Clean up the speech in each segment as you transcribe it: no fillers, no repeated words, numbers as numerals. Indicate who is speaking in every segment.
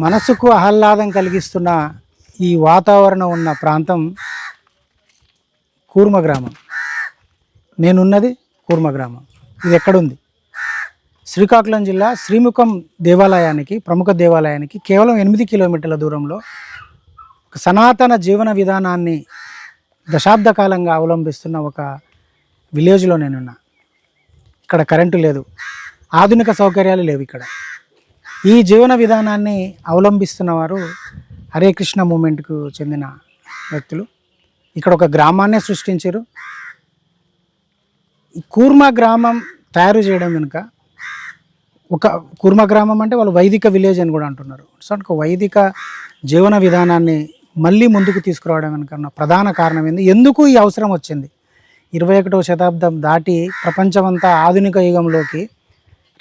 Speaker 1: మనసుకు ఆహ్లాదం కలిగిస్తున్న ఈ వాతావరణం ఉన్న ప్రాంతం కూర్మ గ్రామం. నేనున్నది కూర్మ గ్రామం. ఇది ఎక్కడుంది? శ్రీకాకుళం జిల్లా శ్రీముఖం దేవాలయానికి, ప్రముఖ దేవాలయానికి కేవలం 8 కిలోమీటర్ల దూరంలో ఒక సనాతన జీవన విధానాన్ని దశాబ్ద కాలంగా అవలంబిస్తున్న ఒక విలేజ్లో నేనున్నా. ఇక్కడ కరెంటు లేదు, ఆధునిక సౌకర్యాలు లేవు. ఇక్కడ ఈ జీవన విధానాన్ని అవలంబిస్తున్న వారు హరే కృష్ణ మూమెంట్కు చెందిన వ్యక్తులు. ఇక్కడ ఒక గ్రామాన్నే సృష్టించారు. ఈ కూర్మ గ్రామం తయారు చేయడం వెనుక, ఒక కూర్మ గ్రామం అంటే వాళ్ళు వైదిక విలేజ్ అని కూడా అంటున్నారు. సో ఒక వైదిక జీవన విధానాన్ని మళ్ళీ ముందుకు తీసుకురావడం వెనుక ఉన్న ప్రధాన కారణం ఏంది? ఎందుకు ఈ అవసరం వచ్చింది? 21వ శతాబ్దం దాటి ప్రపంచమంతా ఆధునిక యుగంలోకి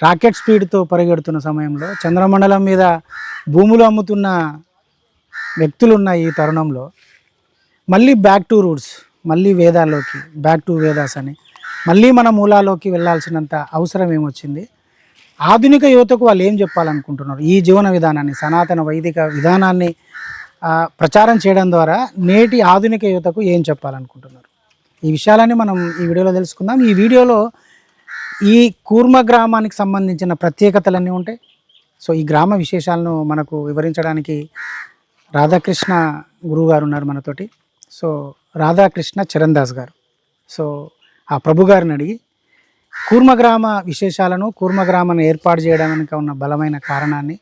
Speaker 1: రాకెట్ స్పీడ్తో పరిగెడుతున్న సమయంలో, చంద్రమండలం మీద భూములు అమ్ముతున్న వ్యక్తులున్న ఈ తరుణంలో మళ్ళీ బ్యాక్ టు రూట్స్, మళ్ళీ వేదాల్లోకి, బ్యాక్ టు వేదాస్ అని మళ్ళీ మన మూలాల్లోకి వెళ్ళాల్సినంత అవసరం ఏమొచ్చింది? ఆధునిక యువతకు వాళ్ళు ఏం చెప్పాలనుకుంటున్నారు? ఈ జీవన విధానాన్ని, సనాతన వైదిక విధానాన్ని ప్రచారం చేయడం ద్వారా నేటి ఆధునిక యువతకు ఏం చెప్పాలనుకుంటున్నారు? ఈ విషయాలన్నీ మనం ఈ వీడియోలో తెలుసుకుందాం. ఈ వీడియోలో ఈ కూర్మ గ్రామానికి సంబంధించిన ప్రత్యేకతలన్నీ ఉంటాయి. సో ఈ గ్రామ విశేషాలను మనకు వివరించడానికి రాధాకృష్ణ గురువు గారు ఉన్నారు మనతోటి. సో రాధాకృష్ణ చరణ్ దాస్ గారు. సో ఆ ప్రభు గారిని అడిగి కూర్మ గ్రామ విశేషాలను, కూర్మ గ్రామాన్ని ఏర్పాటు చేయడం వెనుక ఉన్న బలమైన కారణాన్ని,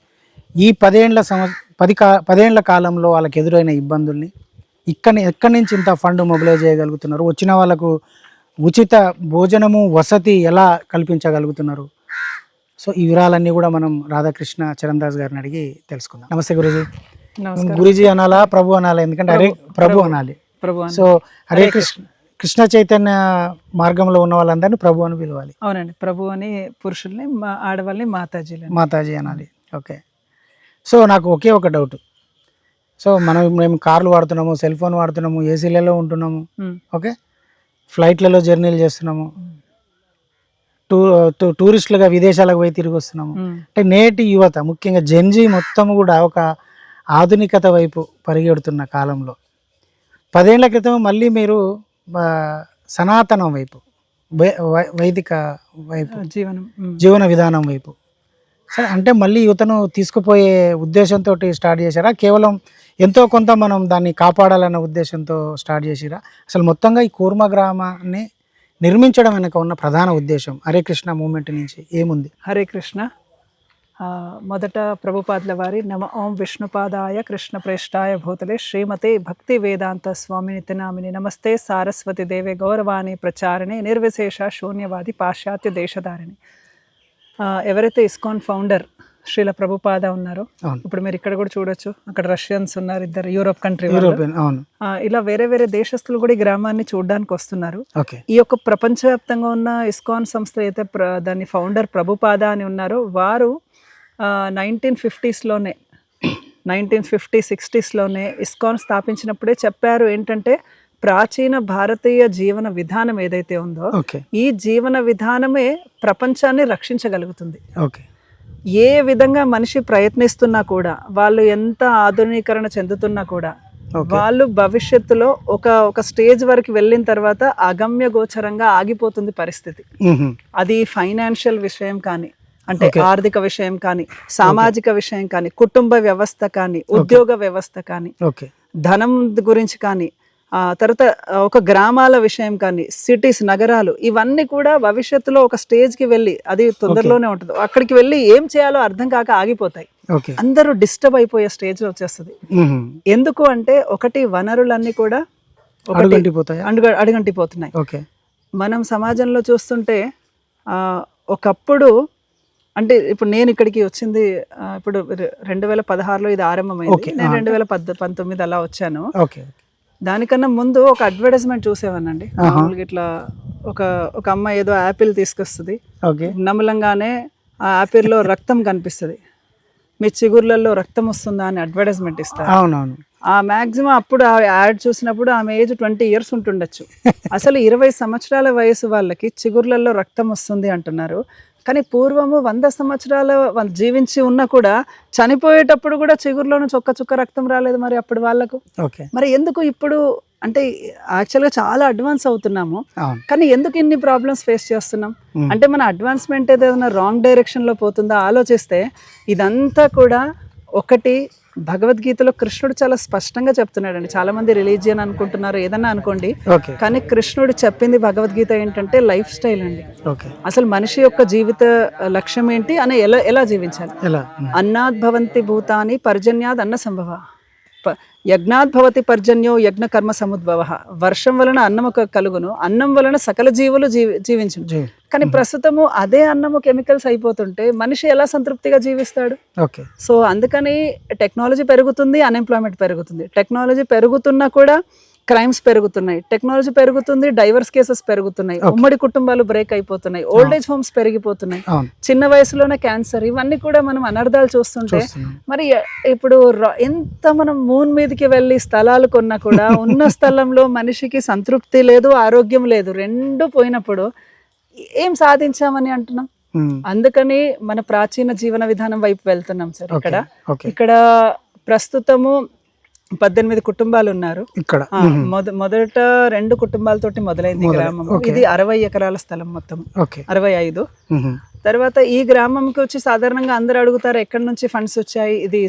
Speaker 1: ఈ 10 ఏళ్ల కాలంలో వాళ్ళకి ఎదురైన ఇబ్బందుల్ని, ఎక్కడి నుంచి ఇంత ఫండ్ మొబిలైజ్ చేయగలుగుతున్నారు, వచ్చిన వాళ్ళకు ఉచిత భోజనము, వసతి ఎలా కల్పించగలుగుతున్నారు? సో ఈ వివరాలన్నీ కూడా మనం రాధాకృష్ణ చరణ్ దాస్ గారిని అడిగి తెలుసుకుందాం. నమస్తే గురూజీ. గురూజీ అనాలా, ప్రభు అనాలా? ఎందుకంటే హరే ప్రభు అనాలి. సో హరే కృష్ణ చైతన్య మార్గంలో ఉన్న వాళ్ళందరినీ ప్రభు అని పిలవాలి.
Speaker 2: అవునండి, ప్రభు అని పురుషుల్ని, ఆడవాళ్ళని మాతాజీ అనాలి.
Speaker 1: ఓకే. సో నాకు ఒకే ఒక డౌట్. సో మేము కార్లు వాడుతున్నాము, సెల్ ఫోన్ వాడుతున్నాము, ఏసీలలో ఉంటున్నాము, ఓకే, ఫ్లైట్లలో జర్నీలు చేస్తున్నాము, టూరిస్టులుగా విదేశాలకు పోయి తిరిగి వస్తున్నాము. అంటే నేటి యువత, ముఖ్యంగా జెన్జీ మొత్తం కూడా ఒక ఆధునికత వైపు పరిగెడుతున్న కాలంలో 10 ఏళ్ల క్రితం మళ్ళీ మీరు సనాతనం వైపు, వైదిక వైపు, జీవన విధానం వైపు, సరే అంటే మళ్ళీ యువతను తీసుకుపోయే ఉద్దేశంతో స్టార్ట్ చేశారా? కేవలం ఎంతో కొంత మనం దాన్ని కాపాడాలన్న ఉద్దేశంతో స్టార్ట్ చేసిరా? అసలు మొత్తంగా ఈ కూర్మ గ్రామాన్ని నిర్మించడం వెనక ఉన్న ప్రధాన ఉద్దేశం హరే కృష్ణ మూమెంట్ నుంచి ఏముంది?
Speaker 2: హరే కృష్ణ. మొదట ప్రభుపాదుల వారి నమ ఓం విష్ణుపాదాయ కృష్ణ ప్రేష్టాయ భూతలే శ్రీమతే భక్తి వేదాంత స్వామి నిత్యనామిని నమస్తే సారస్వతి దేవే గౌరవాణి ప్రచారిణి నిర్విశేష శూన్యవాది పాశ్చాత్య దేశధారిణి. ఎవరైతే ఇస్కాన్ ఫౌండర్ శ్రీల ప్రభుపాద ఉన్నారో, ఇప్పుడు మీరు ఇక్కడ కూడా చూడొచ్చు, అక్కడ రష్యన్స్ ఉన్నారు, ఇద్దరు యూరోప్ కంట్రీ, ఇలా వేరే వేరే దేశస్తులు కూడా ఈ గ్రామాన్ని చూడడానికి వస్తున్నారు. ఈ యొక్క ప్రపంచవ్యాప్తంగా ఉన్న ఇస్కాన్ సంస్థ అయితే దాని ఫౌండర్ ప్రభుపాద అని ఉన్నారో, వారు 1950s 60s ఇస్కాన్ స్థాపించినప్పుడే చెప్పారు ఏంటంటే, ప్రాచీన భారతీయ జీవన విధానం ఏదైతే ఉందో, ఈ జీవన విధానమే ప్రపంచాన్ని రక్షించగలుగుతుంది. ఏ విధంగా మనిషి ప్రయత్నిస్తున్నా కూడా, వాళ్ళు ఎంత ఆధునీకరణ చెందుతున్నా కూడా, వాళ్ళు భవిష్యత్తులో ఒక స్టేజ్ వరకు వెళ్ళిన తర్వాత అగమ్య గోచరంగా ఆగిపోతుంది పరిస్థితి. అది ఫైనాన్షియల్ విషయం కానీ, అంటే ఆర్థిక విషయం కానీ, సామాజిక విషయం కానీ, కుటుంబ వ్యవస్థ కానీ, ఉద్యోగ వ్యవస్థ కానీ, ధనం గురించి కానీ, తర్వాత ఒక గ్రామాల విషయం కానీ, సిటీస్, నగరాలు, ఇవన్నీ కూడా భవిష్యత్తులో ఒక స్టేజ్కి వెళ్ళి, అది తొందరలోనే ఉంటుంది, అక్కడికి వెళ్ళి ఏం చేయాలో అర్థం కాక ఆగిపోతాయి. అందరూ డిస్టర్బ్ అయిపోయే స్టేజ్ వచ్చేస్తుంది. ఎందుకు అంటే, ఒకటి వనరులన్నీ కూడా అడుగంటిపోతున్నాయి. మనం సమాజంలో చూస్తుంటే, ఒకప్పుడు అంటే ఇప్పుడు నేను ఇక్కడికి వచ్చింది, ఇప్పుడు 2016లో ఇది ఆరంభమైంది, నేను 2019 అలా వచ్చాను. దానికన్నా ముందు ఒక అడ్వర్టైజ్మెంట్ చూసేవానండి. ఇట్లా ఒక అమ్మాయి ఏదో యాపిల్ తీసుకొస్తుంది, నమలంగానే ఆ యాపిల్లో రక్తం కనిపిస్తుంది, మీ చిగుర్లలో రక్తం వస్తుందా అని అడ్వర్టైజ్మెంట్ ఇస్తారు. ఆ మ్యాక్సిమం అప్పుడు ఆ యాడ్ చూసినప్పుడు ఆమె ఏజ్ 20 years ఉంటుండొచ్చు. అసలు 20 సంవత్సరాల వయసు వాళ్ళకి చిగుర్లలో రక్తం వస్తుంది అంటున్నారు. కానీ పూర్వము 100 సంవత్సరాలు జీవించి ఉన్నా కూడా చనిపోయేటప్పుడు కూడా చిగురులో నుంచి ఒక్క చుక్క రక్తం రాలేదు మరి అప్పుడు వాళ్ళకు. మరి ఎందుకు ఇప్పుడు అంటే యాక్చువల్గా చాలా అడ్వాన్స్ అవుతున్నాము, కానీ ఎందుకు ఇన్ని ప్రాబ్లమ్స్ ఫేస్ చేస్తున్నాం? అంటే మన అడ్వాన్స్మెంట్ ఏదైనా రాంగ్ డైరెక్షన్లో పోతుందా ఆలోచిస్తే ఇదంతా కూడా ఒకటి భగవద్గీతలో కృష్ణుడు చాలా స్పష్టంగా చెప్తున్నాడు అండి. చాలా మంది రిలీజియన్ అనుకుంటున్నారు, ఏదన్నా అనుకోండి, కానీ కృష్ణుడు చెప్పింది భగవద్గీత ఏంటంటే లైఫ్ స్టైల్ అండి. అసలు మనిషి యొక్క జీవిత లక్ష్యం ఏంటి అని ఎలా జీవించాలి. అన్నాద్ భవంతి భూతాని పర్జన్యాద్ అన్న సంభవ, యజ్ఞాద్ భవతి పర్జన్యో యజ్ఞ కర్మ సముద్భవ. వర్షం వలన అన్నము కలుగును, అన్నం వలన సకల జీవులు జీవించును. కానీ ప్రస్తుతము అదే అన్నము కెమికల్స్ అయిపోతుంటే మనిషి ఎలా సంతృప్తిగా జీవిస్తాడు? సో అందుకని టెక్నాలజీ పెరుగుతుంది, అన్ఎంప్లాయ్మెంట్ పెరుగుతుంది. టెక్నాలజీ పెరుగుతున్నా కూడా క్రైమ్స్ పెరుగుతున్నాయి, టెక్నాలజీ పెరుగుతుంది, డైవర్స్ కేసెస్ పెరుగుతున్నాయి, ఉమ్మడి కుటుంబాలు బ్రేక్ అయిపోతున్నాయి, ఓల్డ్ ఏజ్ హోమ్స్ పెరిగిపోతున్నాయి, చిన్న వయసులోనే క్యాన్సర్, ఇవన్నీ కూడా మనం అనర్థాలు చూస్తుంటే మరి ఇప్పుడు ఎంత మనం మూన్ మీదకి వెళ్ళి స్థలాలు కొన్నా కూడా ఉన్న స్థలంలో మనిషికి సంతృప్తి లేదు, ఆరోగ్యం లేదు, రెండు పోయినప్పుడు ఏం సాధించామని అంటున్నాం. అందుకని మన ప్రాచీన జీవన విధానం వైపు వెళ్తున్నాం సార్. ఇక్కడ ప్రస్తుతము 18 కుటుంబాలు ఉన్నారు. ఇక్కడ మొదట 2 కుటుంబాలతోటి మొదలైంది గ్రామం. ఇది 60 ఎకరాల స్థలం మొత్తం, 65. తర్వాత ఈ గ్రామంకి వచ్చి సాధారణంగా అందరు అడుగుతారు ఎక్కడి నుంచి ఫండ్స్ వచ్చాయి, ఇది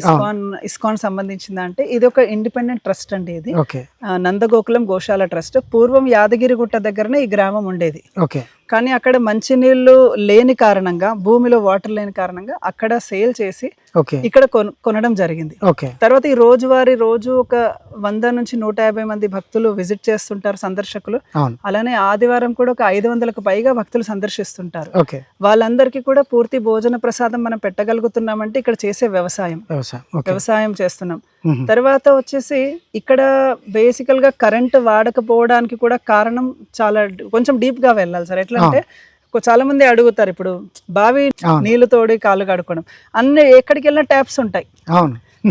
Speaker 2: ఇస్కాన్ సంబంధించిందా అంటే ఇది ఒక ఇండిపెండెంట్ ట్రస్ట్ అండి. ఇది నందగోకులం గోశాల ట్రస్ట్. పూర్వం యాదగిరిగుట్ట దగ్గరనే ఈ గ్రామం ఉండేది, కానీ అక్కడ మంచినీళ్లు లేని కారణంగా, భూమిలో వాటర్ లేని కారణంగా అక్కడ సేల్ చేసి ఇక్కడ కొనడం జరిగింది. తర్వాత ఈ రోజు ఒక 100 నుంచి 150 మంది భక్తులు విజిట్ చేస్తుంటారు, సందర్శకులు. అలానే ఆదివారం కూడా ఒక 500కు పైగా భక్తులు సందర్శిస్తుంటారు. వాళ్ళందరికీ కూడా పూర్తి భోజన ప్రసాదం మనం పెట్టగలుగుతున్నామంటే ఇక్కడ చేసే వ్యవసాయం చేస్తున్నాం. తర్వాత వచ్చేసి ఇక్కడ బేసికల్ గా కరెంట్ వాడకపోవడానికి కూడా కారణం చాలా కొంచెం డీప్ గా వెళ్ళాలి సార్. ఎట్లా అంటే చాలా మంది అడుగుతారు, ఇప్పుడు బావి నీళ్లు తోడి కాళ్ళు కడుక్కోవడం, అన్ని ఎక్కడికి వెళ్ళినా ట్యాప్స్ ఉంటాయి,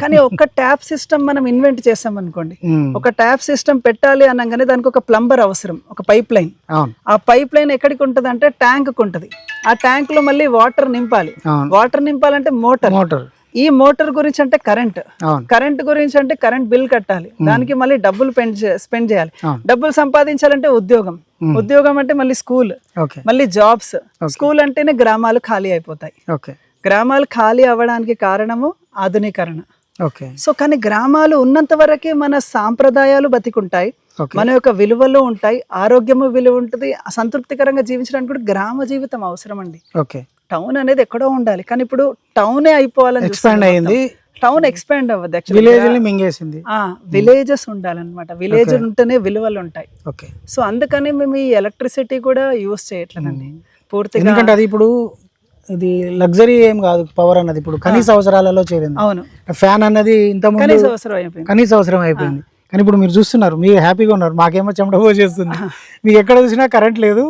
Speaker 2: కానీ ఒక ట్యాప్ సిస్టమ్ మనం ఇన్వెంట్ చేసాం అనుకోండి, ఒక ట్యాప్ సిస్టమ్ పెట్టాలి అనగానే దానికి ఒక ప్లంబర్ అవసరం, ఒక పైప్ లైన్. ఆ పైప్ లైన్ ఎక్కడికి ఉంటది అంటే ట్యాంక్ ఉంటది. ఆ ట్యాంక్ లో మళ్ళీ వాటర్ నింపాలంటే మోటార్. ఈ మోటార్ గురించి అంటే కరెంట్ గురించి అంటే కరెంట్ బిల్ కట్టాలి, దానికి మళ్ళీ డబ్బులు స్పెండ్ చేయాలి, డబ్బులు సంపాదించాలంటే ఉద్యోగం అంటే మళ్ళీ స్కూల్, మళ్ళీ జాబ్స్. స్కూల్ అంటేనే గ్రామాలు ఖాళీ అయిపోతాయి. గ్రామాలు ఖాళీ అవ్వడానికి కారణము ఆధునీకరణ. సో కానీ గ్రామాలు ఉన్నంత వరకే మన సాంప్రదాయాలు బతికుంటాయి, మన యొక్క విలువలు ఉంటాయి, ఆరోగ్యము విలువ ఉంటుంది, సంతృప్తికరంగా జీవించడానికి కూడా గ్రామ జీవితం అవసరం అండి. టౌన్ అనేది ఎక్కడో ఉండాలి, కానీ ఇప్పుడు టౌనే అయిపోవాలని టౌన్ ఎక్స్పాండ్ అవ్వదు, విలేజెస్ ఉండాలన్నమాట. విలేజ్ ఉంటేనే విలువలు ఉంటాయి. సో అందుకని మేము ఈ ఎలక్ట్రిసిటీ కూడా యూజ్ చేయట్లేదండి పూర్తిగా,
Speaker 1: ఎందుకంటే అది ఇప్పుడు ఇది లగ్జరీ ఏం కాదు, పవర్ అన్నది ఇప్పుడు కనీస అవసరాలలో చేరింది. అవును, ఫ్యాన్ అన్నది ఇంత కనీస అవసరం అయిపోయింది. కానీ ఇప్పుడు మీరు చూస్తున్నారు, మీరు హ్యాపీగా ఉన్నారు, మాకేమో చెమట పోసేస్తుంది. మీకు ఎక్కడ చూసినా కరెంట్ లేదు,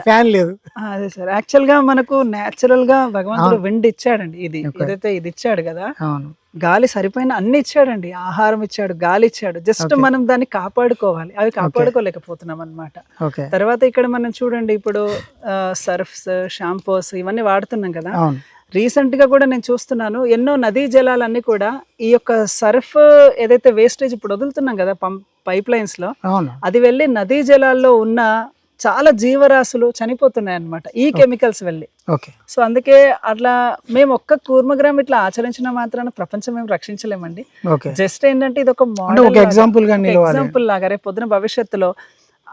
Speaker 1: ఫ్యాన్ లేదు.
Speaker 2: అదే సార్, యాక్చువల్ గా మనకు నేచురల్ గా భగవంతుడు విండ్ ఇచ్చాడండి, ఇది ఇచ్చాడు కదా, గాలి సరిపోయిన అన్ని ఇచ్చాడండి, ఆహారం ఇచ్చాడు, గాలి ఇచ్చాడు. జస్ట్ మనం దాన్ని కాపాడుకోవాలి, అవి కాపాడుకోలేకపోతున్నాం అన్నమాట. తర్వాత ఇక్కడ మనం చూడండి, ఇప్పుడు సర్ఫ్స్, షాంపూస్ ఇవన్నీ వాడుతున్నాం కదా. రీసెంట్ గా కూడా నేను చూస్తున్నాను, ఎన్నో నదీ జలాలన్నీ కూడా ఈ యొక్క సర్ఫ్ ఏదైతే వేస్టేజ్ ఇప్పుడు వదులుతున్నాం కదా పైప్ లైన్స్ లో, అది వెళ్ళి నదీ జలాల్లో ఉన్న చాలా జీవరాశులు చనిపోతున్నాయి అన్నమాట ఈ కెమికల్స్ వెళ్ళి. సో అందుకే అట్లా మేము ఒక్క కూర్మగ్రామ్ ఇట్లా ఆచరించిన మాత్రాన ప్రపంచం మేము రక్షించలేమండి. జస్ట్ ఏంటంటే ఇది ఒక మోడల్ ఎగ్జాంపుల్ లాగా రేపు పొద్దున భవిష్యత్తులో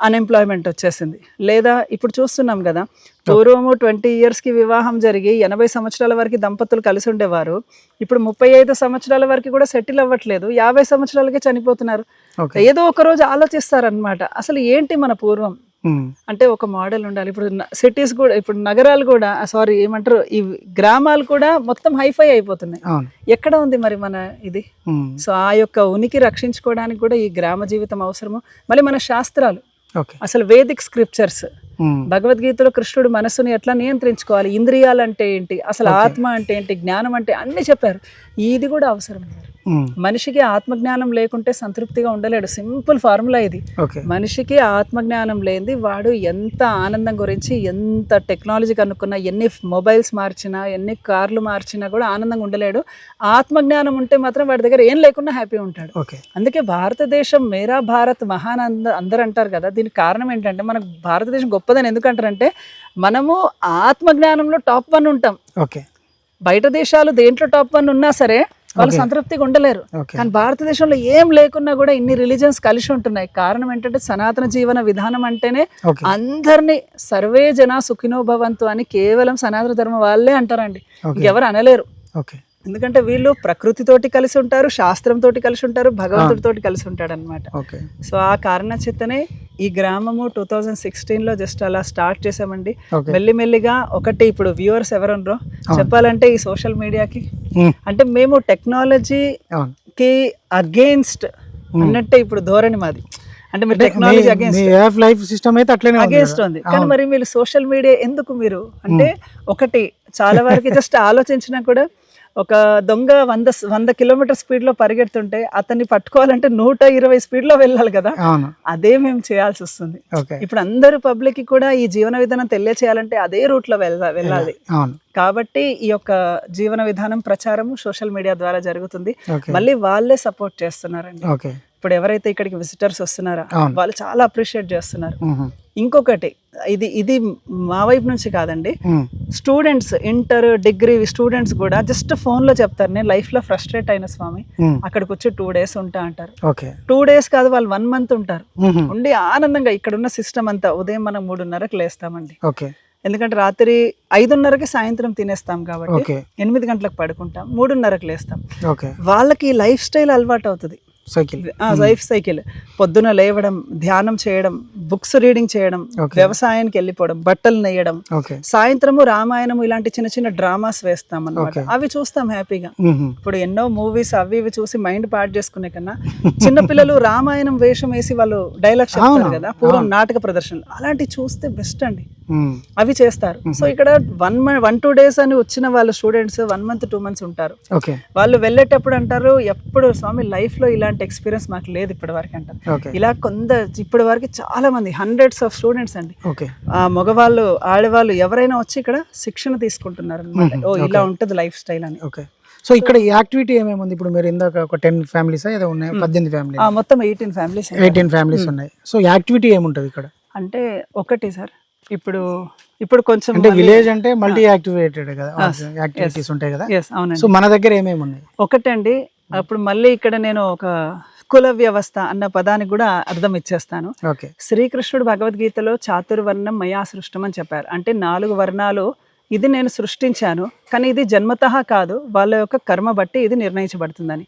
Speaker 2: అన్ఎంప్లాయ్మెంట్ వచ్చేసింది. లేదా ఇప్పుడు చూస్తున్నాం కదా, పూర్వము 20 years కి వివాహం జరిగి 80 సంవత్సరాల వరకు దంపతులు కలిసి ఉండేవారు, ఇప్పుడు 35 సంవత్సరాల వరకు కూడా సెటిల్ అవ్వట్లేదు, 50 సంవత్సరాలకే చనిపోతున్నారు. ఏదో ఒక రోజు ఆలోచిస్తారనమాట, అసలు ఏంటి మన పూర్వం అంటే ఒక మోడల్ ఉండాలి. ఇప్పుడు సిటీస్ కూడా, ఇప్పుడు నగరాలు కూడా, ఏమంటారు, ఈ గ్రామాలు కూడా మొత్తం హైఫై అయిపోతున్నాయి. ఎక్కడ ఉంది మరి మన ఇది? సో ఆ యొక్క ఉనికి రక్షించుకోవడానికి కూడా ఈ గ్రామ జీవితం అవసరము. మళ్ళీ మన శాస్త్రాలు, అసలు వేదిక్ స్క్రిప్చర్స్, భగవద్గీతలో కృష్ణుడు మనస్సుని ఎట్లా నియంత్రించుకోవాలి, ఇంద్రియాలు అంటే ఏంటి, అసలు ఆత్మ అంటే ఏంటి, జ్ఞానం అంటే అన్ని చెప్పారు. ఇది కూడా అవసరం. మనిషికి ఆత్మజ్ఞానం లేకుంటే సంతృప్తిగా ఉండలేడు. సింపుల్ ఫార్ములా ఇది. మనిషికి ఆత్మజ్ఞానం లేనిది వాడు ఎంత ఆనందం గురించి, ఎంత టెక్నాలజీ కనుక్కున్నా, ఎన్ని మొబైల్స్ మార్చినా, ఎన్ని కార్లు మార్చినా కూడా ఆనందంగా ఉండలేడు. ఆత్మజ్ఞానం ఉంటే మాత్రం వాడి దగ్గర ఏం లేకుండా హ్యాపీ ఉంటాడు. అందుకే భారతదేశం మేరా భారత్ మహాన్ అందరు అంటారు కదా. దీనికి కారణం ఏంటంటే, మనకు భారతదేశం గొప్పదని ఎందుకంటారంటే, మనము ఆత్మజ్ఞానంలో టాప్ 1 ఉంటాం. బయట దేశాలు దేంట్లో టాప్ 1 ఉన్నా సరే వాళ్ళు సంతృప్తిగా ఉండలేరు. కానీ భారతదేశంలో ఏం లేకున్నా కూడా ఇన్ని రిలీజన్స్ కలిసి ఉంటున్నాయి. కారణం ఏంటంటే, సనాతన జీవన విధానం అంటేనే అందరినీ సర్వే జన సుఖినో భవంతు అని కేవలం సనాతన ధర్మం వాళ్ళే అంటారండి, ఇంకెవరు అనలేరు. ఎందుకంటే వీళ్ళు ప్రకృతితోటి కలిసి ఉంటారు, శాస్త్రంతో కలిసి ఉంటారు, భగవంతుడితోటి కలిసి ఉంటాడు అనమాట. సో ఆ కారణ చేతనే ఈ గ్రామము 2016లో జస్ట్ అలా స్టార్ట్ చేసామండి. మెల్లిమెల్లిగా ఒకటి ఇప్పుడు వ్యూవర్స్ ఎవరున్నారో చెప్పాలంటే ఈ సోషల్ మీడియాకి అంటే మేము టెక్నాలజీకి అగేన్స్ట్ అన్నట్టే ఇప్పుడు ధోరణి మాది. అంటే మీరు టెక్నాలజీ అగేన్స్ట్ ఉంది, కానీ మరి మీరు సోషల్ మీడియా ఎందుకు మీరు అంటే ఒకటి చాలా వరకు జస్ట్ ఆలోచించినా కూడా ఒక దొంగ 100 కిలోమీటర్ స్పీడ్ లో పరిగెడుతుంటే అతన్ని పట్టుకోవాలంటే 120 స్పీడ్ లో వెళ్ళాలి కదా. అదే మేము చేయాల్సి వస్తుంది. ఇప్పుడు అందరూ పబ్లిక్ కి కూడా ఈ జీవన విధానం తెలియచేయాలంటే అదే రూట్ లో వెళ్ళాలి. కాబట్టి ఈ యొక్క జీవన విధానం ప్రచారం సోషల్ మీడియా ద్వారా జరుగుతుంది. మళ్ళీ వాళ్ళే సపోర్ట్ చేస్తున్నారండి. ఇప్పుడు ఎవరైతే ఇక్కడికి విజిటర్స్ వస్తున్నారో వాళ్ళు చాలా అప్రిషియేట్ చేస్తున్నారు. ఇంకొకటి ఇది మా వైపు నుంచి కాదండి, స్టూడెంట్స్ ఇంటర్ డిగ్రీ స్టూడెంట్స్ కూడా జస్ట్ ఫోన్ లో చెప్తారు, నేను లైఫ్ లో ఫ్రస్ట్రేట్ అయిన స్వామి, అక్కడికి వచ్చి 2 days ఉంటా అంటారు. 2 days కాదు, వాళ్ళు 1 month ఉంటారు. ఉండి ఆనందంగా ఇక్కడ ఉన్న సిస్టమ్ అంతా ఉదయం మనం 3:30కి లేస్తామండి. ఎందుకంటే రాత్రి 5:30కి సాయంత్రం తినేస్తాం కాబట్టి 8 గంటలకు పడుకుంటాం, 3:30కి లేస్తాం. వాళ్ళకి లైఫ్ స్టైల్ అలవాటు అవుతుంది. లైఫ్ సైకిల్ పొద్దున లేవడం, ధ్యానం చేయడం, బుక్స్ రీడింగ్ చేయడం, వ్యవసాయానికి వెళ్ళిపోవడం, బట్టలు నెయ్యడం, సాయంత్రము రామాయణము ఇలాంటి చిన్న చిన్న డ్రామాస్ వేస్తాం అన్నమాట. అవి చూస్తాం హ్యాపీగా. ఇప్పుడు ఎన్నో మూవీస్ అవి ఇవి చూసి మైండ్ పాడు చేసుకునే కన్నా చిన్నపిల్లలు రామాయణం వేషం వేసి వాళ్ళు డైలాగ్స్ చెప్తారు కదా, పూర్వం నాటక ప్రదర్శనలు, అలాంటివి చూస్తే బెస్ట్ అండి. అవి చేస్తారు. సో ఇక్కడ 1-2 days అని వచ్చిన వాళ్ళ స్టూడెంట్స్ 1 month 2 months ఉంటారు. వాళ్ళు వెళ్ళేటప్పుడు అంటారు, ఎప్పుడు స్వామి లైఫ్ లో ఇలాంటి ఎక్స్పీరియన్స్ మాకు లేదు ఇప్పటి వరకు అంటారు. ఇలా ఇప్పటి వరకు చాలా మంది hundreds of స్టూడెంట్స్ అండి, మగవాళ్ళు ఆడవాళ్ళు ఎవరైనా వచ్చి ఇక్కడ శిక్షణ తీసుకుంటున్నారు అనమాట. ఓ ఇలా ఉంటది లైఫ్ స్టైల్ అని.
Speaker 1: సో ఇక్కడ యాక్టివిటీ ఏమేమి ఉంది? ఇప్పుడు మీరు ఇందాక ఒక 10 families ఏదో ఉన్నాయి, 18 families,
Speaker 2: మొత్తం 18
Speaker 1: families ఉన్నాయి. సో యాక్టివిటీ ఏముంటది ఇక్కడ
Speaker 2: అంటే? ఒకటి సార్, ఇప్పుడు కొంచెం
Speaker 1: అంటే విలేజ్ అంటే మల్టీ యాక్టివేటెడ్ కదా, యాక్టివిటీస్ ఉంటాయి కదా. సో మన దగ్గర ఏమేమి ఉన్నాయి?
Speaker 2: ఒకటండి, అప్పుడు మళ్ళీ ఇక్కడ నేను ఒక కుల వ్యవస్థ అన్న పదానికి కూడా అర్థం ఇచ్చేస్తాను. శ్రీకృష్ణుడు భగవద్గీతలో చాతుర్వర్ణం మయా సృష్టం అని చెప్పారు. అంటే 4 వర్ణాలు ఇది నేను సృష్టించాను, కానీ ఇది జన్మతః కాదు, వాళ్ళ యొక్క కర్మ బట్టి ఇది నిర్ణయించబడుతుందని.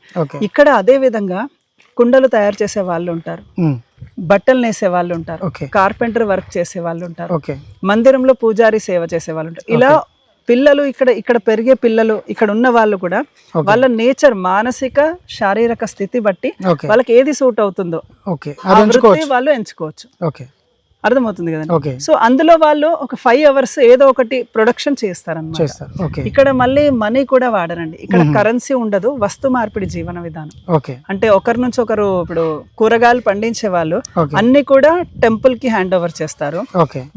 Speaker 2: ఇక్కడ అదే విధంగా కుండలు తయారు చేసే వాళ్ళు ఉంటారు, బట్టలు నేసే వాళ్ళు ఉంటారు, కార్పెంటర్ వర్క్ చేసే వాళ్ళు ఉంటారు, మందిరంలో పూజారి సేవ చేసే వాళ్ళు ఉంటారు. ఇలా పిల్లలు ఇక్కడ పెరిగే పిల్లలు ఇక్కడ ఉన్న వాళ్ళు కూడా వాళ్ళ నేచర్, మానసిక శారీరక స్థితి బట్టి వాళ్ళకి ఏది సూట్ అవుతుందో వాళ్ళు ఎంచుకోవచ్చు. అర్థమవుతుంది కదండి. సో అందులో వాళ్ళు ఒక 5 hours ఏదో ఒకటి ప్రొడక్షన్ చేస్తారన్నమాట. ఇక్కడ మళ్ళీ మనీ కూడా వాడరండి, ఇక్కడ కరెన్సీ ఉండదు, వస్తు మార్పిడి జీవన విధానం. అంటే ఒకరి నుంచి ఒకరు, ఇప్పుడు కూరగాయలు పండించే వాళ్ళు అన్ని కూడా టెంపుల్ కి హ్యాండ్ ఓవర్ చేస్తారు.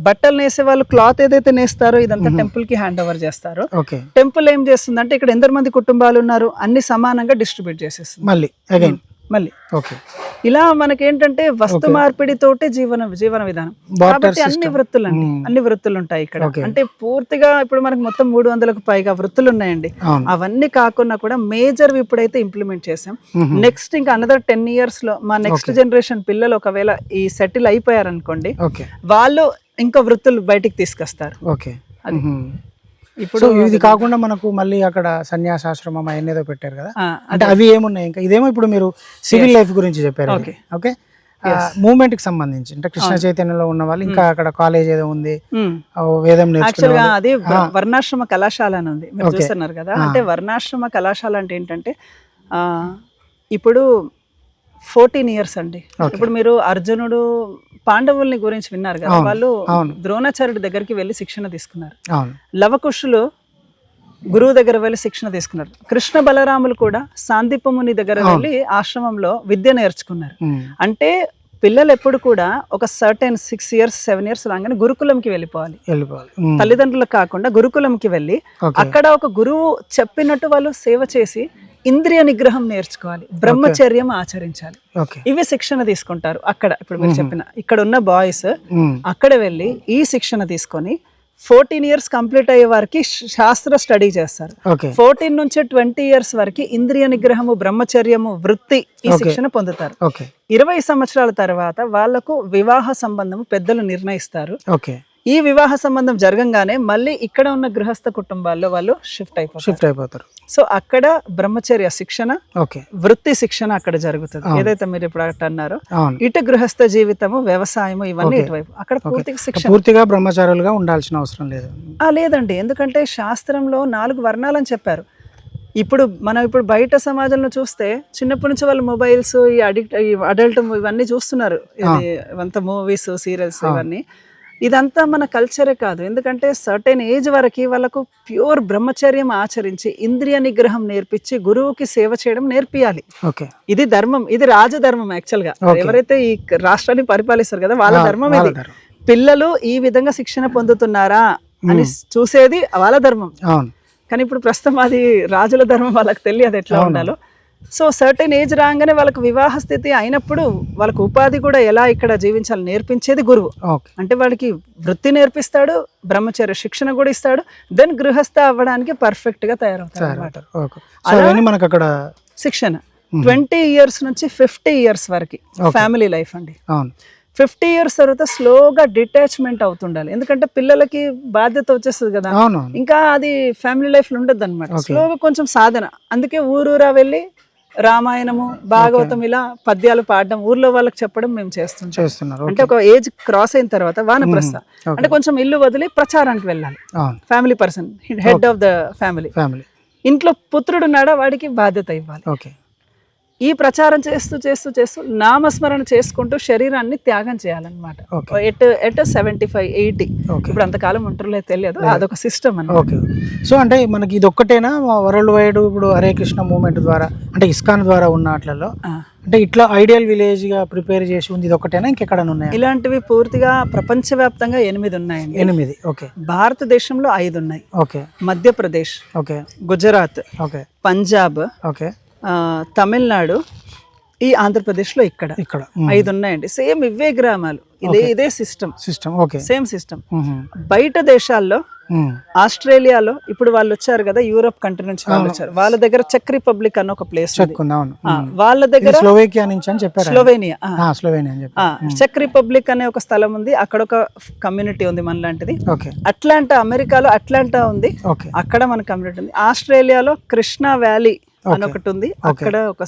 Speaker 2: బట్టలు నేసే వాళ్ళు క్లాత్ ఏదైతే నేస్తారో ఇదంతా టెంపుల్ కి హ్యాండ్ ఓవర్ చేస్తారు. టెంపుల్ ఏం చేస్తుందంటే ఇక్కడ ఎందరు మంది కుటుంబాలు ఉన్నారు అన్ని సమానంగా డిస్ట్రిబ్యూట్ చేసేస్తుంది మళ్ళీ. ఇలా మనకేంటంటే వస్తు మార్పిడి తోటి జీవన విధానం. కాబట్టి అన్ని వృత్తులు ఉంటాయి ఇక్కడ. అంటే పూర్తిగా ఇప్పుడు మనకు మొత్తం 300కు పైగా వృత్తులు ఉన్నాయండి. అవన్నీ కాకుండా కూడా మేజర్ ఇప్పుడైతే ఇంప్లిమెంట్ చేసాం. నెక్స్ట్ ఇంకా అనదర్ 10 years లో మా నెక్స్ట్ జనరేషన్ పిల్లలు ఒకవేళ ఈ సెటిల్ అయిపోయారనుకోండి, వాళ్ళు ఇంకా వృత్తులు బయటికి తీసుకొస్తారు.
Speaker 1: ఇప్పుడు ఇది కాకుండా మనకు మళ్ళీ అక్కడ సన్యాసాశ్రమం ఏదో పెట్టారు కదా, అంటే అవి ఏమున్నాయి ఇంకా? ఇదేమో ఇప్పుడు మీరు సివిల్ లైఫ్ గురించి చెప్పారు. ఓకే, మూవ్మెంట్ కి సంబంధించి అంటే కృష్ణ చైతన్యంలో ఉన్న వాళ్ళు, ఇంకా అక్కడ కాలేజ్ ఏదో ఉంది, వేదం నేర్చుకునే
Speaker 2: అది వర్ణాశ్రమ కళాశాల అని ఉంది, మీరు చూస్తున్నారు కదా. అంటే వర్ణాశ్రమ కళాశాల అంటే ఏంటంటే ఇప్పుడు 14 years అండి. ఇప్పుడు మీరు అర్జునుడు పాండవుల్ని గురించి విన్నారు కదా, వాళ్ళు ద్రోణాచార్యుడి దగ్గరికి వెళ్ళి శిక్షణ తీసుకున్నారు. లవకుశులు గురువు దగ్గర వెళ్ళి శిక్షణ తీసుకున్నారు. కృష్ణ బలరాములు కూడా సాందీపముని దగ్గర వెళ్ళి ఆశ్రమంలో విద్య నేర్చుకున్నారు. అంటే పిల్లలు ఎప్పుడు కూడా ఒక సర్టెన్ 6 years 7 years రాగానే గురుకులంకి వెళ్ళిపోవాలి. తల్లిదండ్రులు కాకుండా గురుకులంకి వెళ్ళి అక్కడ ఒక గురువు చెప్పినట్టు వాళ్ళు సేవ చేసి ఇంద్రియ నిగ్రహం నేర్చుకోవాలి, బ్రహ్మచర్యం ఆచరించాలి. ఇవి శిక్షణ తీసుకుంటారు అక్కడ. ఇప్పుడు మీరు చెప్పిన ఇక్కడ ఉన్న బాయ్స్ అక్కడ వెళ్ళి ఈ శిక్షణ తీసుకొని 14 years కంప్లీట్ అయ్యే వారికి శాస్త్ర స్టడీ చేస్తారు. 14 నుంచి 20 years వరకు ఇంద్రియ నిగ్రహము, బ్రహ్మచర్యము, వృత్తి ఈ శిక్షణ పొందుతారు. 20 సంవత్సరాల తర్వాత వాళ్లకు వివాహ సంబంధము పెద్దలు నిర్ణయిస్తారు. ఈ వివాహ సంబంధం జరగంగానే మళ్ళీ ఇక్కడ ఉన్న గృహస్థ కుటుంబాల్లో వాళ్ళు షిఫ్ట్ అయిపోతారు. సో అక్కడ బ్రహ్మచర్య శిక్షణ, వృత్తి శిక్షణ అక్కడ జరుగుతుంది. ఏదైతే మీరు ఇప్పుడు అన్నారో ఇటు గృహస్థ జీవితము, వ్యవసాయము ఇవన్నీ ఇటువైపు. అక్కడ
Speaker 1: పూర్తిగా బ్రహ్మచారులుగా ఉండాల్సిన అవసరం లేదు.
Speaker 2: లేదండి, ఎందుకంటే శాస్త్రంలో 4 వర్ణాలని చెప్పారు. మనం ఇప్పుడు బయట సమాజంలో చూస్తే చిన్నప్పటి నుంచి వాళ్ళు మొబైల్స్, ఈ అడల్ట్ ఇవన్నీ చూస్తున్నారు. ఇవంతా మూవీస్, సీరియల్స్ ఇవన్నీ. ఇదంతా మన కల్చరే కాదు. ఎందుకంటే సర్టెన్ ఏజ్ వరకు వాళ్ళకు ప్యూర్ బ్రహ్మచర్యం ఆచరించి ఇంద్రియ నిగ్రహం నేర్పించి గురువుకి సేవ చేయడం నేర్పియాలి. ఇది ధర్మం, ఇది రాజధర్మం. యాక్చువల్ గా ఎవరైతే ఈ రాష్ట్రాన్ని పరిపాలిస్తారు కదా వాళ్ళ ధర్మం ఇది. పిల్లలు ఈ విధంగా శిక్షణ పొందుతున్నారా అని చూసేది వాళ్ళ ధర్మం. కానీ ఇప్పుడు ప్రస్తుతం అది రాజుల ధర్మం, వాళ్ళకి తెలియదు ఎట్లా ఉండాలో. సో సర్టెన్ ఏజ్ రాగానే వాళ్ళకు వివాహ స్థితి అయినప్పుడు వాళ్ళకు ఉపాధి కూడా ఎలా ఇక్కడ జీవించాలి నేర్పించేది గురువు. అంటే వాళ్ళకి వృత్తి నేర్పిస్తాడు, బ్రహ్మచర్య శిక్షణ కూడా ఇస్తాడు, దెన్ గృహస్థ అవ్వడానికి పర్ఫెక్ట్ గా తయారవుతారు. శిక్షణ 20 years నుంచి 50 years వరకు ఫ్యామిలీ లైఫ్ అండి. 50 years తర్వాత స్లోగా డిటాచ్మెంట్ అవుతుండాలి. ఎందుకంటే పిల్లలకి బాధ్యత వచ్చేస్తుంది కదా, ఇంకా అది ఫ్యామిలీ లైఫ్ లో ఉండదు అనమాట. స్లోగా కొంచెం సాధన. అందుకే ఊరూరా వెళ్ళి రామాయణము, భాగవతం ఇలా పద్యాలు పాడడం, ఊర్లో వాళ్ళకి చెప్పడం మేము చేస్తున్నాం. అంటే ఒక ఏజ్ క్రాస్ అయిన తర్వాత వానప్రస్థ అంటే కొంచెం ఇల్లు వదిలి ప్రచారానికి వెళ్ళాలి. Family person, head of the family. ఇంట్లో పుత్రుడు ఉన్నాడా వాడికి బాధ్యత ఇవ్వాలి. ఈ ప్రచారం చేస్తూ చేస్తూ చేస్తూ నామస్మరణ చేసుకుంటూ శరీరాన్ని త్యాగం చేయాలన్నమాట. ఎట్ 75-80 ఇప్పుడు అంతకాలం ఉంటారో తెలియదు, అదొక సిస్టమ్ అన్నమాట.
Speaker 1: సో అంటే మనకి ఇది ఒక్కటేనా వరల్డ్ వైడ్ ఇప్పుడు హరే కృష్ణ మూవ్మెంట్ ద్వారా, అంటే ఇస్కాన్ ద్వారా ఉన్న వాటిలో అంటే ఇట్లా ఐడియల్ విలేజ్ గా ప్రిపేర్ చేసి ఉంది ఇది ఒకటేనా, ఇంకెక్కడ ఉన్నాయి
Speaker 2: ఇలాంటివి? పూర్తిగా ప్రపంచవ్యాప్తంగా 8 ఉన్నాయండి.
Speaker 1: 8.
Speaker 2: భారతదేశంలో 5 ఉన్నాయి. మధ్యప్రదేశ్, గుజరాత్, పంజాబ్, తమిళనాడు, ఈ ఆంధ్రప్రదేశ్లో ఇక్కడ 5 ఉన్నాయండి. సేమ్ ఇవే గ్రామాలు, ఇదే సిస్టమ్. Same system. బయట దేశాల్లో ఆస్ట్రేలియాలో ఇప్పుడు వాళ్ళు వచ్చారు కదా, యూరోప్ కంట్రీ నుంచి వాళ్ళు వచ్చారు. వాళ్ళ దగ్గర చెక్ రిపబ్లిక్ అన్న ఒక ప్లేస్, వాళ్ళ దగ్గర స్లోవేనియా, చెక్ రిపబ్లిక్ అనే ఒక స్థలం ఉంది. అక్కడ ఒక కమ్యూనిటీ ఉంది మనలాంటిది. అట్లాంటా, అమెరికాలో అట్లాంటా ఉంది, అక్కడ మన కమ్యూనిటీ ఉంది. ఆస్ట్రేలియాలో కృష్ణా వ్యాలీ అని ఒకటి ఉంది, అక్కడ ఒక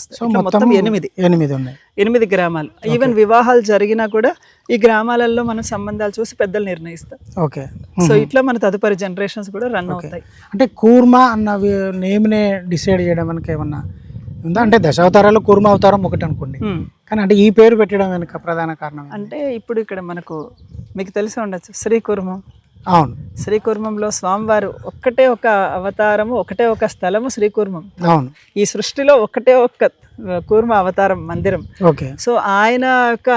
Speaker 2: మొత్తం 8 గ్రామాలు. ఈవెన్ వివాహాలు జరిగినా కూడా ఈ గ్రామాలలో మనం సంబంధాలు చూసి పెద్దలు నిర్ణయిస్తారు. సో ఇట్లా మన తదుపరి జనరేషన్స్ కూడా రన్ అవుతాయి.
Speaker 1: అంటే కూర్మా అన్న నేమ్ నే డిసైడ్ చేయడం మనకి ఏమన్నా ఉందా? అంటే దశావతారాలు కూర్మ అవతారం ఒకటి అనుకోండి, కానీ అంటే ఈ పేరు పెట్టడం వెనుక ప్రధాన కారణం
Speaker 2: అంటే ఇప్పుడు ఇక్కడ మనకు మీకు తెలిసి ఉండొచ్చు శ్రీకూర్మం.
Speaker 1: అవును,
Speaker 2: శ్రీకూర్మంలో స్వామివారు ఒక్కటే ఒక అవతారము, ఒకటే ఒక స్థలము శ్రీకూర్మం.
Speaker 1: అవును,
Speaker 2: ఈ సృష్టిలో ఒకటే ఒక కూర్మ అవతారం మందిరం. సో ఆయన యొక్క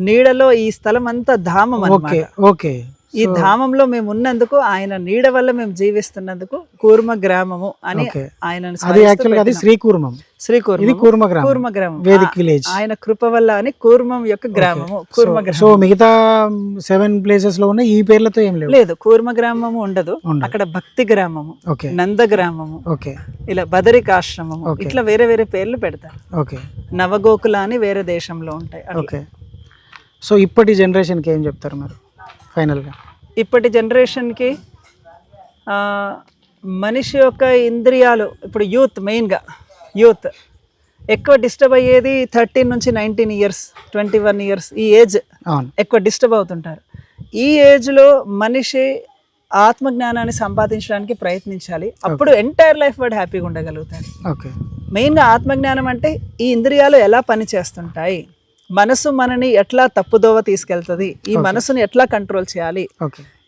Speaker 2: నీడలో ఈ స్థలం అంతా ధామం అన్నమాట. ఈ ధామంలో మేము ఉన్నందుకు, ఆయన నీడ వల్ల మేము జీవిస్తున్నందుకు కూర్మ గ్రామము అని ఆయన కూర్మ గ్రామం, ఆయన కృప వల్ల అని కూర్మం యొక్క గ్రామము కూర్మ గ్రామం.
Speaker 1: సో మిగతా 7 ప్లేసెస్ లో ఉన్న ఈ పేర్లతో ఏం
Speaker 2: లేదు, కూర్మ గ్రామము ఉండదు. అక్కడ భక్తి గ్రామము, నంద గ్రామము, ఇలా బదరికాశ్రమము, ఇట్లా వేరే వేరే పేర్లు పెడతారు. నవగోకుల అని వేరే దేశంలో ఉంటాయి.
Speaker 1: సో ఇప్పటి జనరేషన్ కి ఏం చెప్తారు మరి ఫైనల్గా?
Speaker 2: ఇప్పటి జనరేషన్కి మనిషి యొక్క ఇంద్రియాలు, ఇప్పుడు మెయిన్గా యూత్ ఎక్కువ డిస్టర్బ్ అయ్యేది 13 నుంచి 19 years, 21 years ఈ ఏజ్ ఎక్కువ డిస్టర్బ్ అవుతుంటారు. ఈ ఏజ్లో మనిషి ఆత్మజ్ఞానాన్ని సంపాదించడానికి ప్రయత్నించాలి. అప్పుడు ఎంటైర్ లైఫ్ వాడు హ్యాపీగా ఉండగలుగుతాడు. మెయిన్గా ఆత్మజ్ఞానం అంటే ఈ ఇంద్రియాలు ఎలా పని చేస్తుంటాయి, మనసు మనని ఎట్లా తప్పుదోవ తీసుకెళ్తుంది, ఈ మనసుని ఎట్లా కంట్రోల్ చేయాలి,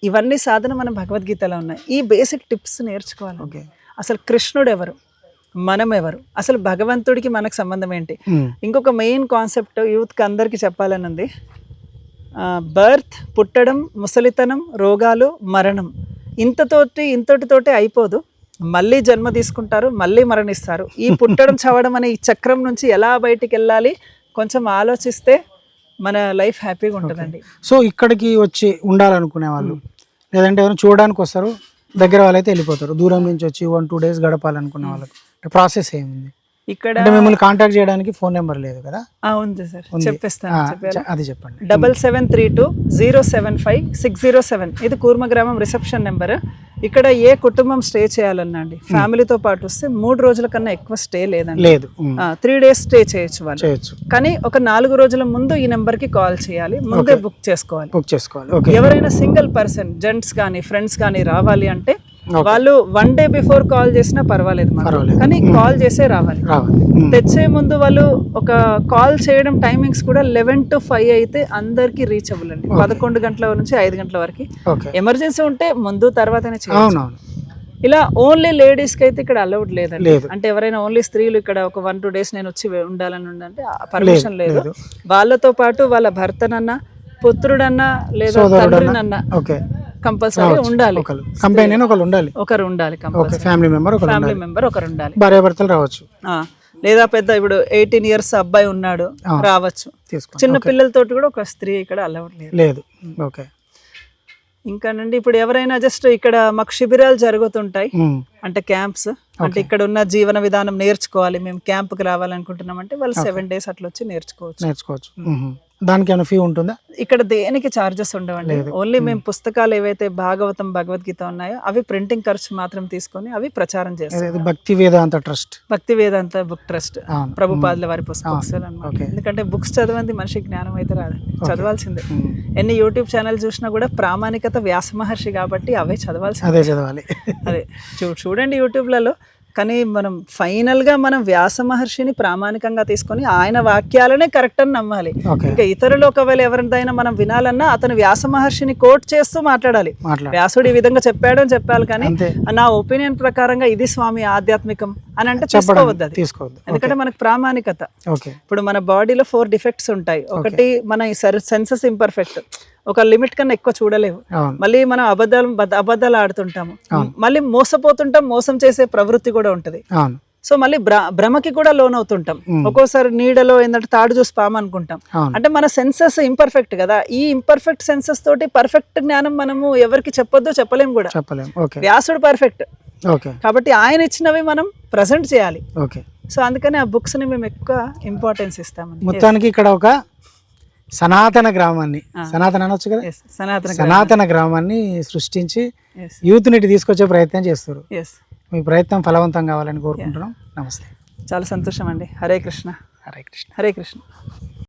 Speaker 2: ఇవన్నీ సాధన మన భగవద్గీతలో ఉన్నాయి. ఈ బేసిక్ టిప్స్ నేర్చుకోవాలి.
Speaker 1: ఓకే.
Speaker 2: అసలు కృష్ణుడు ఎవరు, మనం ఎవరు, అసలు భగవంతుడికి మనకు సంబంధం ఏంటి. ఇంకొక మెయిన్ కాన్సెప్ట్ యూత్కి అందరికీ చెప్పాలని ఉంది. బర్త్, పుట్టడం, ముసలితనం, రోగాలు, మరణం, ఇంతటితోటి అయిపోదు. మళ్ళీ జన్మ తీసుకుంటారు, మళ్ళీ మరణిస్తారు. ఈ పుట్టడం చవడం అనే ఈ చక్రం నుంచి ఎలా బయటికి వెళ్ళాలి కొంచెం ఆలోచిస్తే మన లైఫ్ హ్యాపీగా ఉంటుందండి.
Speaker 1: సో ఇక్కడికి వచ్చి ఉండాలనుకునే వాళ్ళు, లేదంటే ఎవరైనా చూడడానికి వస్తారు, దగ్గర వాళ్ళైతే వెళ్ళిపోతారు. దూరం నుంచి వచ్చి 1-2 days గడపాలనుకునే వాళ్ళకి ప్రాసెస్ ఏముంది
Speaker 2: ఇక్కడ?
Speaker 1: అంటే మిమ్మల్ని కాంటాక్ట్ చేయడానికి ఫోన్ నెంబర్ లేదు కదా?
Speaker 2: ఉంది సార్, చెప్పేస్తాను.
Speaker 1: అది చెప్పండి.
Speaker 2: 7732075607 ఇది కూర్మ గ్రామం రిసెప్షన్ నెంబర్. ఇక్కడ ఏ కుటుంబం స్టే చేయాలన్నా అండి, ఫ్యామిలీతో పాటు వస్తే 3 రోజుల కన్నా ఎక్కువ స్టే లేదండి.
Speaker 1: లేదు,
Speaker 2: 3 days స్టే చేయొచ్చు వాళ్ళు.
Speaker 1: చేయొచ్చు.
Speaker 2: కానీ ఒక 4 రోజుల ముందు ఈ నెంబర్ కి కాల్ చేయాలి, ముందే బుక్ చేసుకోవాలి. ఎవరైనా సింగిల్ పర్సన్, జెంట్స్ కానీ ఫ్రెండ్స్ కానీ రావాలి అంటే వాళ్ళు 1 day బిఫోర్ కాల్ చేసినా పర్వాలేదు, కానీ కాల్ చేసే రావాలి. తెచ్చే ముందు వాళ్ళు ఒక కాల్ చేయడం టైమింగ్స్ కూడా 11 to 5 అయితే అందరికి రీచబుల్ అండి. 11 గంటల నుంచి 5 గంటల వరకు. ఎమర్జెన్సీ ఉంటే ముందు తర్వాతనే చేయొచ్చు. ఇలా ఓన్లీ లేడీస్ కి అయితే ఇక్కడ అలౌడ్ లేదండి. అంటే ఎవరైనా ఓన్లీ స్త్రీలు ఇక్కడ ఒక 1-2 days నేను వచ్చి ఉండాలని ఉందంటే పర్మిషన్ లేదు. వాళ్ళతో పాటు వాళ్ళ భర్తనన్నా, పుత్రుడన్నా, లేదా తండ్రినన్నా కంపల్సరీ ఉండాలి. ఒకరు ఉండాలి,
Speaker 1: ఫ్యామిలీ మెంబర్ ఒకరు ఉండాలి. భార్యాభర్తలు రావచ్చు,
Speaker 2: లేదా పెద్ద ఇప్పుడు 18 years అబ్బాయి ఉన్నాడు రావచ్చు. చిన్న పిల్లలతోటి కూడా ఒక స్త్రీ ఇక్కడ అలౌడ్ లేదు.
Speaker 1: ఓకే.
Speaker 2: ఇంకానండి ఇప్పుడు ఎవరైనా జస్ట్ ఇక్కడ మాకు శిబిరాలు జరుగుతుంటాయి, అంటే క్యాంప్స్, అంటే ఇక్కడ ఉన్న జీవన విధానం నేర్చుకోవాలి, మేము క్యాంప్కి రావాలనుకుంటున్నాం అంటే వాళ్ళు 7 days అట్లా వచ్చి నేర్చుకోవచ్చు.
Speaker 1: దానికి ఏమైనా ఫీ ఉంటుందా?
Speaker 2: ఇక్కడ దేనికి చార్జెస్ ఉండవండి. ఓన్లీ మేము పుస్తకాలు ఏవైతే భాగవతం, భగవద్గీత ఉన్నాయో అవి ప్రింటింగ్ ఖర్చు మాత్రం తీసుకొని అవి ప్రచారం చేస్తాం.
Speaker 1: భక్తి వేదాంత
Speaker 2: బుక్ ట్రస్ట్ ప్రభుపాదుల వారి పుస్తకాలు అన్నమాట. ఎందుకంటే బుక్స్ చదవంది మనిషి జ్ఞానం అయితే రాదండి, చదవాల్సిందే. ఎన్ని యూట్యూబ్ ఛానల్ చూసినా కూడా ప్రామాణికత వ్యాస మహర్షి కాబట్టి అవే చదవాలి. అదే చూడండి యూట్యూబ్లలో. కానీ మనం ఫైనల్గా మనం వ్యాస మహర్షిని ప్రామాణికంగా తీసుకొని ఆయన వాక్యాలనే కరెక్ట్ అని నమ్మాలి. ఇంకా ఇతరులు ఒకవేళ ఎవరిదైనా మనం వినాలన్నా అతను వ్యాస మహర్షిని కోట్ చేస్తూ మాట్లాడాలి. వ్యాసుడు ఈ విధంగా చెప్పాడు అని చెప్పాలి, కానీ నా ఒపీనియన్ ప్రకారంగా ఇది స్వామి ఆధ్యాత్మికం అని అంటే తీసుకోవద్దు. ఎందుకంటే మనకు ప్రామాణికత. ఇప్పుడు మన బాడీలో 4 defects ఉంటాయి. ఒకటి మన సెన్సెస్ ఇంపర్ఫెక్ట్, ఒక లిమిట్ కన్నా ఎక్కువ చూడలేవు. మళ్ళీ మనం అబద్ధాలు ఆడుతుంటాము, మళ్ళీ మోసపోతుంటాం, మోసం చేసే ప్రవృత్తి కూడా ఉంటది. సో మళ్ళీ భ్రమకి కూడా లోన్ అవుతుంటాం. ఒక్కోసారి నీడలో ఏంటంటే తాడు చూసి పాము అనుకుంటాం. అంటే మన సెన్సెస్ ఇంపర్ఫెక్ట్ కదా. ఈ ఇంపర్ఫెక్ట్ సెన్సెస్ తోటి పర్ఫెక్ట్ జ్ఞానం మనము ఎవరికి చెప్పొద్దో చెప్పలేము కూడా. వ్యాసుడు పర్ఫెక్ట్ కాబట్టి ఆయన ఇచ్చినవి మనం ప్రజెంట్ చేయాలి. సో అందుకని ఆ బుక్స్ ని మేము ఎక్కువ ఇంపార్టెన్స్ ఇస్తాము.
Speaker 1: మొత్తానికి ఇక్కడ ఒక సనాతన గ్రామాన్ని, సనాతన అనొచ్చు కదా, సనాతన గ్రామాన్ని సృష్టించి యూత్ ని తీసుకొచ్చే ప్రయత్నం చేస్తారు. మీ ప్రయత్నం ఫలవంతం కావాలని కోరుకుంటున్నాం. నమస్తే.
Speaker 2: చాలా సంతోషం అండి. హరే కృష్ణ.
Speaker 1: హరే కృష్ణ.
Speaker 2: హరే కృష్ణ.